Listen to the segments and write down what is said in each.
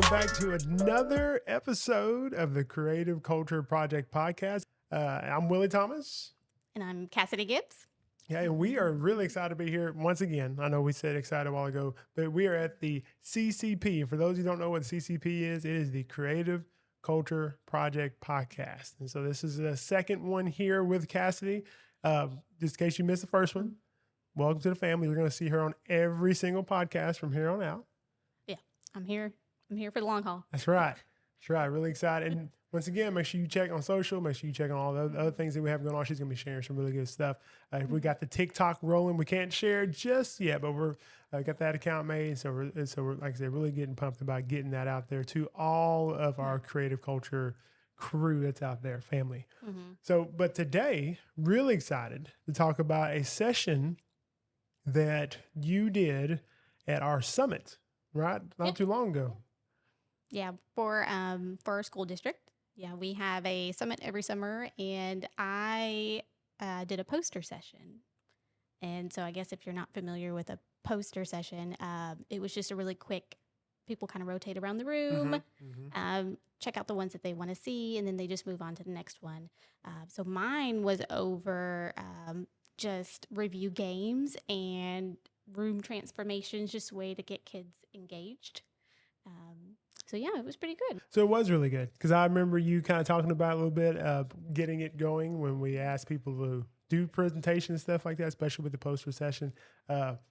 back to another episode of the Creative Culture Project Podcast. I'm Willie Thomas. And I'm Cassidy Gibbs. Yeah, and we are really excited to be here once again. I know we said excited a while ago, but we are at the CCP. For those who don't know what CCP is, it is the Creative Culture Project Podcast. And so this is the second one here with Cassidy. Just in case you missed the first one, welcome to the family. We're going to see her on every single podcast from here on out. Yeah, I'm here for the long haul. That's right. That's right. Really excited. And once again, make sure you check on social. Make sure you check on all the other things that we have going on. She's going to be sharing some really good stuff. We got the TikTok rolling. We can't share just yet, but we're got that account made. So we're, like I said, really getting pumped about getting that out there to all of our creative culture crew that's out there, family. Mm-hmm. So, but today, really excited to talk about a session that you did at our summit, right? Not too long ago. Yeah, for our school district. Yeah, we have a summit every summer, and I did a poster session. And so I guess if you're not familiar with a poster session, it was just a really quick, people kind of rotate around the room, check out the ones that they want to see, and then they just move on to the next one. So mine was over just review games and room transformations, just a way to get kids engaged. So yeah, it was pretty good. So it was really good because I remember you kind of talking about a little bit of getting it going when we asked people to do presentations and stuff like that, especially with the poster session.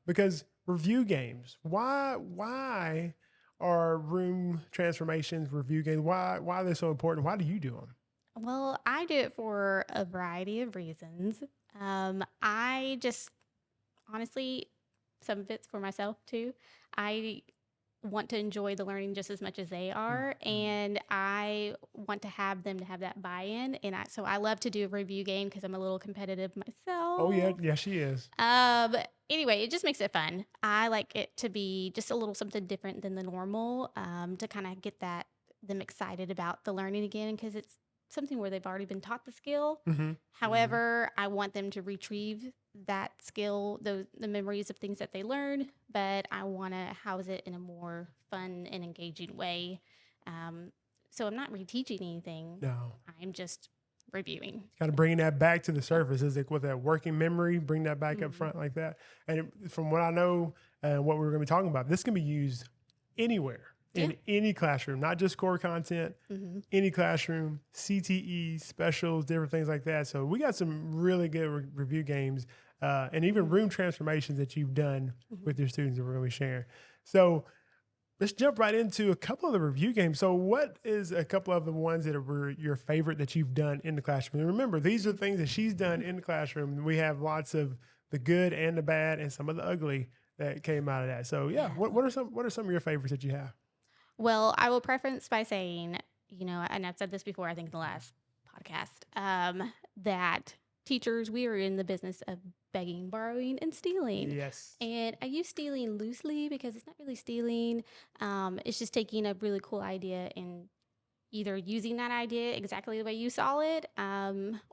Because review games, why are room transformations, review games, why are they so important? Why do you do them? Well, I do it for a variety of reasons. I just, honestly, some of it's for myself too. I want to enjoy the learning just as much as they are, and I want to have them to have that buy-in. And so I love to do a review game because I'm a little competitive myself. Oh yeah, she is. Anyway, it just makes it fun. I like it to be just a little something different than the normal, to kind of get them excited about the learning again, because it's something where they've already been taught the skill. However, I want them to retrieve that skill, the memories of things that they learned, but I want to house it in a more fun and engaging way. So I'm not reteaching anything. No. I'm just reviewing. Kind of bringing that back to the surface. Is it with that working memory, bring that back up front like that. And from what I know and what we're going to be talking about, this can be used anywhere. In any classroom, not just core content, any classroom, CTE, specials, different things like that. So we got some really good review games and even room transformations that you've done with your students that we're going to be sharing. So let's jump right into a couple of the review games. So what is a couple of the ones that were your favorite that you've done in the classroom? And remember, these are things that she's done in the classroom. We have lots of the good and the bad and some of the ugly that came out of that. So what are some of your favorites that you have? Well, I will preference by saying, and I've said this before, I think in the last podcast, that teachers, we are in the business of begging, borrowing, and stealing. Yes. And I use stealing loosely because it's not really stealing. It's just taking a really cool idea and either using that idea exactly the way you saw it,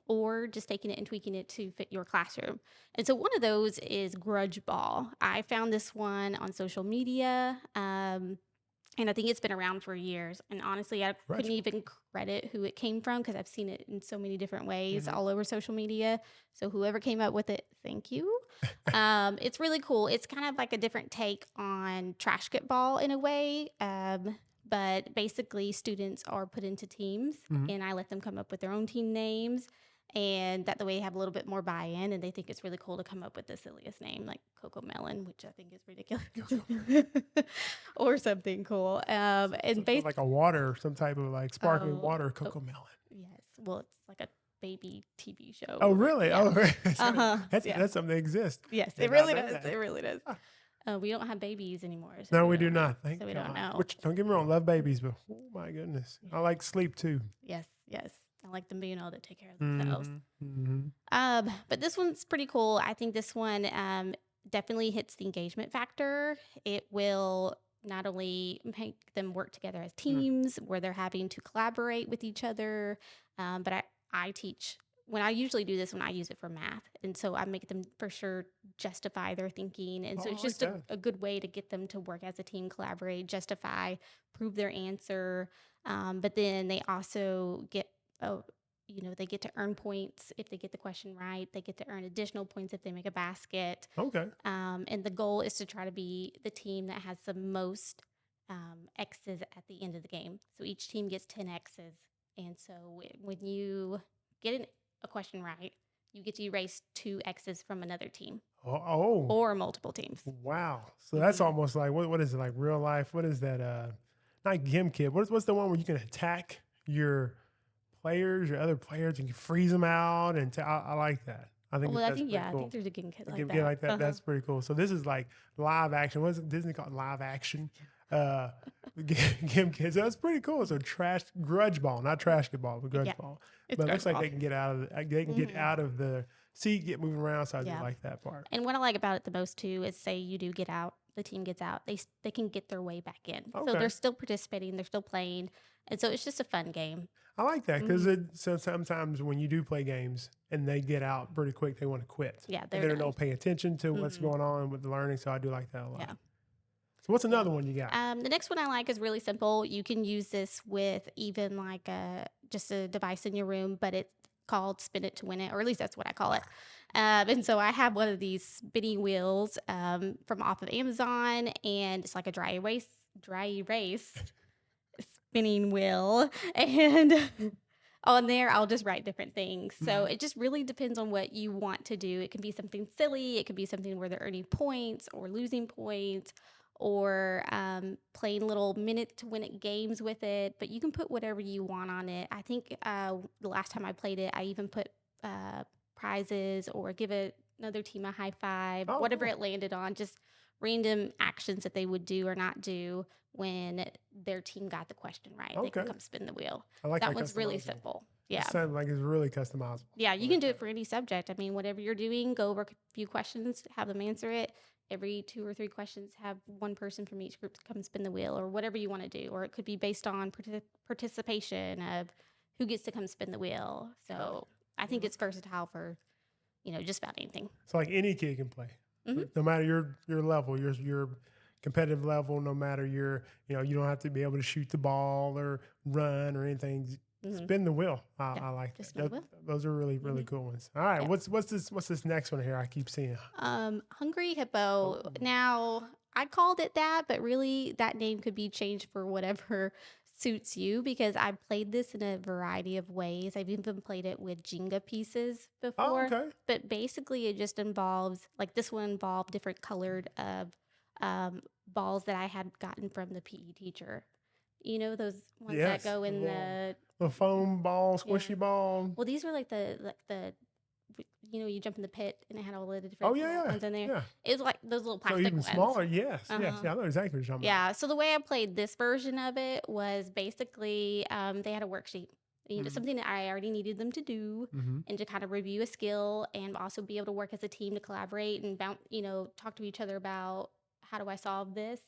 or just taking it and tweaking it to fit your classroom. And so one of those is Grudge Ball. I found this one on social media. And I think it's been around for years. And honestly, I couldn't even credit who it came from because I've seen it in so many different ways all over social media. So whoever came up with it, thank you. It's really cool. It's kind of like a different take on trash get ball in a way. But basically, students are put into teams, and I let them come up with their own team names. And that the way they have a little bit more buy-in, and they think it's really cool to come up with the silliest name like Coco Melon, which I think is ridiculous, or something cool. And like a water, some type of like sparkling water, Coco Melon. Yes, well, it's like a baby TV show. Oh, really? Yeah. Oh, that's something that exists. Yes, it really does. It really does. We don't have babies anymore. So no, we do not. Thank so we God. Don't know. Which, don't get me wrong, love babies, but oh my goodness, I like sleep too. Yes. I like them being able to take care of themselves. But this one's pretty cool. I think this one definitely hits the engagement factor. It will not only make them work together as teams where they're having to collaborate with each other, but I teach when I usually do this when I use it for math. And so I make them for sure justify their thinking. And so Oh, it's I like just that. a good way to get them to work as a team, collaborate, justify, prove their answer. But then they also get, they get to earn points if they get the question right. They get to earn additional points if they make a basket. Okay. And the goal is to try to be the team that has the most X's at the end of the game. So each team gets 10 X's. And so when you get a question right, you get to erase 2 X's from another team Oh, or multiple teams. wow. So that's almost like, what is it, like real life? What is that? Not GimKit. What's the one where you can attack your players, your other players, and you freeze them out? And I like that. I think Well, that's pretty I cool. think there's a game kit A like game that. kit like that. That's pretty cool. So this is like live action. What's it, Disney called live action? Game kids. That's pretty cool. So Grudge Ball, not trash ball, but Grudge Ball. It's But it looks Grudge like Ball. they can get out of they can get out of the seat, get moving around. So I do like that part. And what I like about it the most too is, say you do get out, the team gets out, they can get their way back in. So Okay. they're still participating, they're still playing, and so it's just a fun game. I like that because so sometimes when you do play games and they get out pretty quick, they want to quit. Yeah, and they done. don't pay attention to what's going on with the learning. So I do like that a lot. Yeah. So what's another one you got? The next one I like is really simple. You can use this with even like just a device in your room, but it's called Spin It to Win It, or at least that's what I call it. And so I have one of these spinning wheels from off of Amazon, and it's like a dry erase spinning wheel. And on there, I'll just write different things. So it just really depends on what you want to do. It can be something silly. It could be something where they're earning points or losing points, or playing little minute to win it games with it. But you can put whatever you want on it. I think the last time I played it, I even put prizes or give another team a high five, whatever it landed on, just random actions that they would do or not do when their team got the question right. They can come spin the wheel. I like that one's really simple. Yeah. It sounds like it's really customizable. Yeah, you can do it for any subject. I mean, whatever you're doing, go over a few questions, have them answer it. Every 2 or 3 questions, have one person from each group come spin the wheel, or whatever you want to do. Or it could be based on participation of who gets to come spin the wheel. So I think it's versatile for, just about anything. So like any kid can play, no matter your level, your competitive level, no matter your, you don't have to be able to shoot the ball or run or anything. Spin the wheel. I like that. Those are really, really cool ones. All right. What's this next one here I keep seeing? Hungry Hippo. Now, I called it that, but really that name could be changed for whatever suits you, because I've played this in a variety of ways. I've even played it with Jenga pieces before. Oh, okay. But basically it just involves, like this one involved different colored balls that I had gotten from the PE teacher. You know, those ones that go in the foam ball, squishy ball. Well, these were like the you jump in the pit and it had all the different ones in there. Yeah. It was like those little plastic So even ones. smaller, yes. Yes, I know exactly what you're talking about. So the way I played this version of it was basically they had a worksheet. Something that I already needed them to do, and to kind of review a skill, and also be able to work as a team to collaborate and talk to each other about how do I solve this.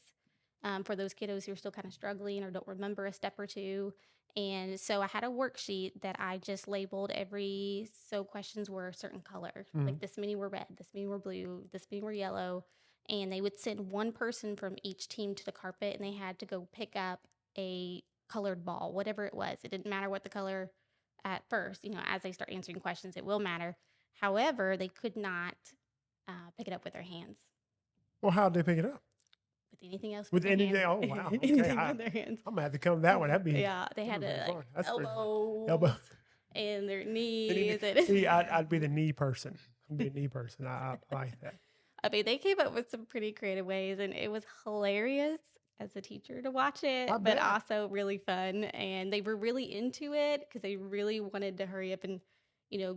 For those kiddos who are still kind of struggling or don't remember a step or two. And so I had a worksheet that I just labeled so questions were a certain color. Like this many were red, this many were blue, this many were yellow. And they would send one person from each team to the carpet, and they had to go pick up a colored ball, whatever it was. It didn't matter what the color at first. As they start answering questions, it will matter. However, they could not pick it up with their hands. Well, how did they pick it up? With anything else? With anything? Oh, wow. Okay. With their hands. I'm going to have to come that one. That'd be. They had elbows elbow and their knees. See, I'd be the knee person. I'd be a knee person. I like that. I mean, they came up with some pretty creative ways, and it was hilarious as a teacher to watch it, but also really fun. And they were really into it because they really wanted to hurry up and,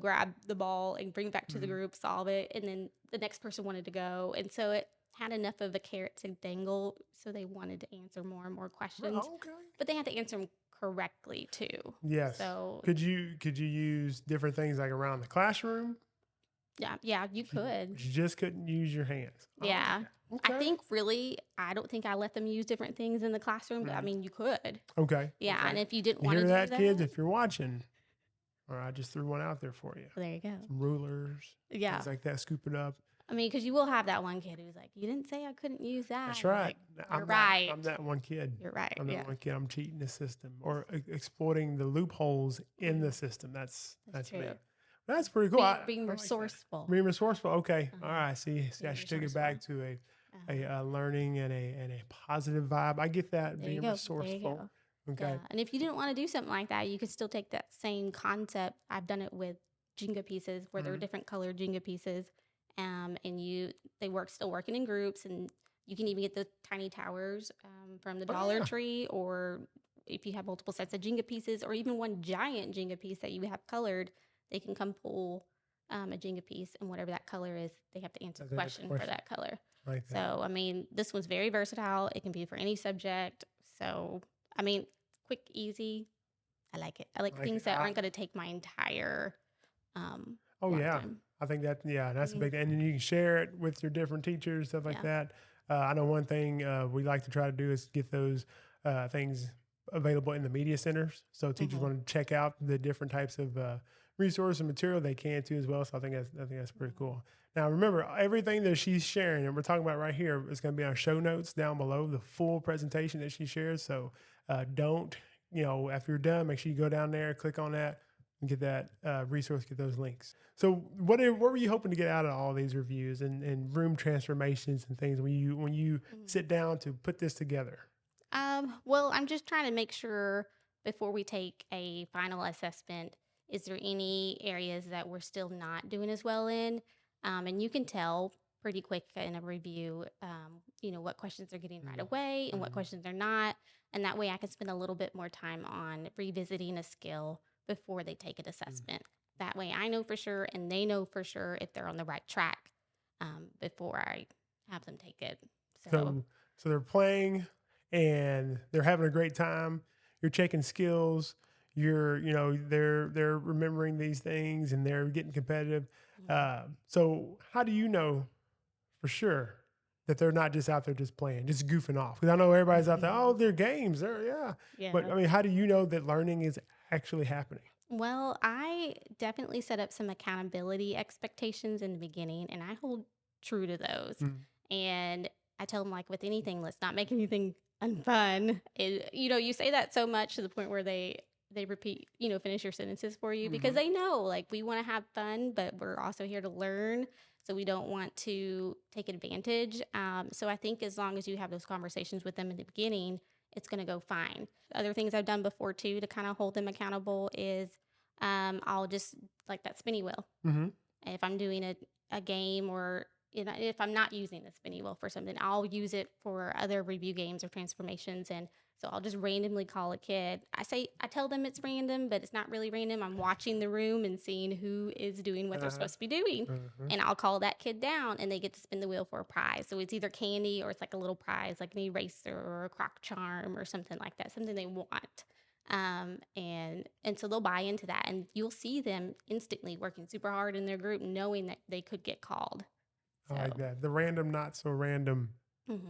grab the ball and bring it back to the group, solve it. And then the next person wanted to go. And so it had enough of a carrot to dangle, so they wanted to answer more and more questions. Oh, okay. But they had to answer them correctly too. Yes. So could you use different things like around the classroom? Yeah, you could. You just couldn't use your hands. Yeah. Okay. I think I don't think I let them use different things in the classroom, but I mean, you could. Okay. Yeah, okay. and if you didn't You want to hear do that, that, kids, if you're watching. Or I just threw one out there for you. There you go. Some rulers, Yeah. things like that, scoop it up. I mean, because you will have that one kid who's like, you didn't say I couldn't use that. That's And right. Like, I'm you're right. I'm that one kid. You're right. I'm that Yeah. one kid. I'm cheating the system or exploiting the loopholes in the system. That's me. true. That's pretty cool. Being I like that. resourceful. Being resourcul. Okay. All right. See, Being I should take it back to a learning and a positive vibe. I get that. There you Being go. resourceful. There you go. Okay. Yeah. And if you didn't want to do something like that, you could still take that same concept. I've done it with Jenga pieces where there are different colored Jenga pieces. And they still working in groups, and you can even get the tiny towers from the Dollar Tree, or if you have multiple sets of Jenga pieces, or even one giant Jenga piece that you have colored, they can come pull a Jenga piece, and whatever that color is, they have to answer the question for that color. Like that. So, I mean, this one's very versatile. It can be for any subject. So, I mean, quick, easy. I like it. I like things that aren't going to take my entire time. I think that's a big thing. And then you can share it with your different teachers, stuff like that. I know one thing we like to try to do is get those things available in the media centers. So teachers want to check out the different types of resource and material they can too as well. So I think that's pretty cool. Now remember, everything that she's sharing and we're talking about right here is going to be on show notes down below, the full presentation that she shares. So don't, after you're done, make sure you go down there, click on that, and get that resource, get those links. So what were you hoping to get out of all these reviews and room transformations and things when you sit down to put this together? Well, I'm just trying to make sure before we take a final assessment, is there any areas that we're still not doing as well in? And you can tell pretty quick in a review, what questions they're getting right away and what questions they're not. And that way I can spend a little bit more time on revisiting a skill before they take an assessment. That way I know for sure and they know for sure if they're on the right track before I have them take it. So they're playing and they're having a great time. You're checking skills. They're remembering these things and they're getting competitive. So how do you know for sure that they're not just out there just playing, just goofing off? Because I know everybody's out there, they're games. Yeah. But I mean, how do you know that learning is actually happening? Well, I definitely set up some accountability expectations in the beginning, and I hold true to those. And I tell them, like with anything, let's not make anything unfun. You say that so much to the point where they repeat, finish your sentences for you because they know, like, we want to have fun, but we're also here to learn. So we don't want to take advantage. So I think as long as you have those conversations with them in the beginning, it's going to go fine. Other things I've done before too to kind of hold them accountable is I'll just like that spinny wheel. If I'm doing a game or if I'm not using the spinny wheel for something, I'll use it for other review games or transformations. And so I'll just randomly call a kid. I tell them it's random, but it's not really random. I'm watching the room and seeing who is doing what they're supposed to be doing. And I'll call that kid down and they get to spin the wheel for a prize. So it's either candy or it's like a little prize, like an eraser or a crock charm or something like that, something they want. And so they'll buy into that and you'll see them instantly working super hard in their group, knowing that they could get called. So. I like that. The random, not so random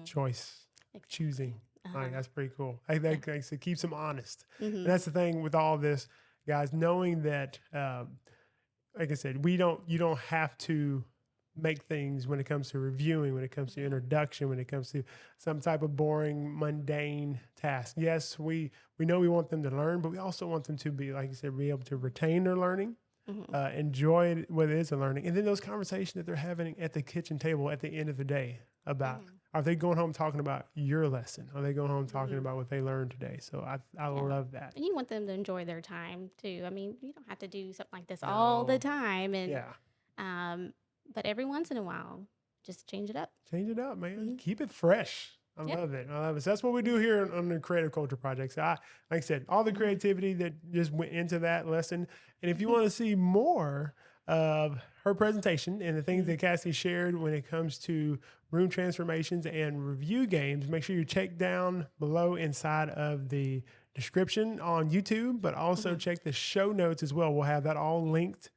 choice, choosing. Like, that's pretty cool. It keeps them honest. And that's the thing with all this, guys, knowing that, like I said, you don't have to make things when it comes to reviewing, when it comes to introduction, when it comes to some type of boring, mundane task. Yes, we know we want them to learn, but we also want them to be, like you said, be able to retain their learning, enjoy what it is a learning. And then those conversations that they're having at the kitchen table at the end of the day about, are they going home talking about your lesson? Are they going home talking about what they learned today? So I love that. And you want them to enjoy their time too. I mean, you don't have to do something like this all the time. And but every once in a while, just change it up. Change it up, man. Keep it fresh. I love it. So that's what we do here on the Creative Culture Project. So like I said, all the creativity that just went into that lesson. And if you want to see more of her presentation and the things that Cassie shared when it comes to room transformations and review games, make sure you check down below inside of the description on YouTube, but also check the show notes as well. We'll have that all linked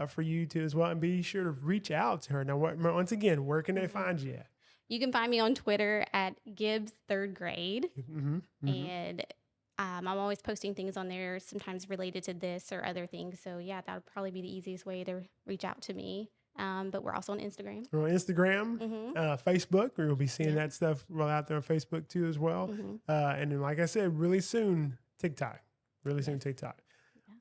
for you to as well. And be sure to reach out to her. Now, once again, where can they find you at? You can find me on Twitter at Gibbs 3rd grade. And I'm always posting things on there, sometimes related to this or other things. So yeah, that would probably be the easiest way to reach out to me. But we're also on Instagram. We're on Instagram, Mm-hmm. Facebook. We'll be seeing Yeah. that stuff roll out there on Facebook too as well. Mm-hmm. And then, like I said, really soon, TikTok. Really soon, Yes. TikTok.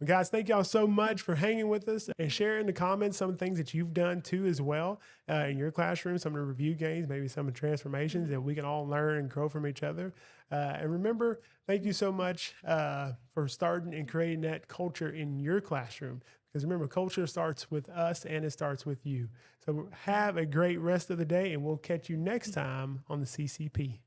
Well, guys, thank y'all so much for hanging with us and share in the comments some things that you've done too as well in your classroom, some of the review games, maybe some of the transformations that we can all learn and grow from each other. And remember, thank you so much for starting and creating that culture in your classroom. Because remember, culture starts with us and it starts with you. So have a great rest of the day, and we'll catch you next time on the CCP.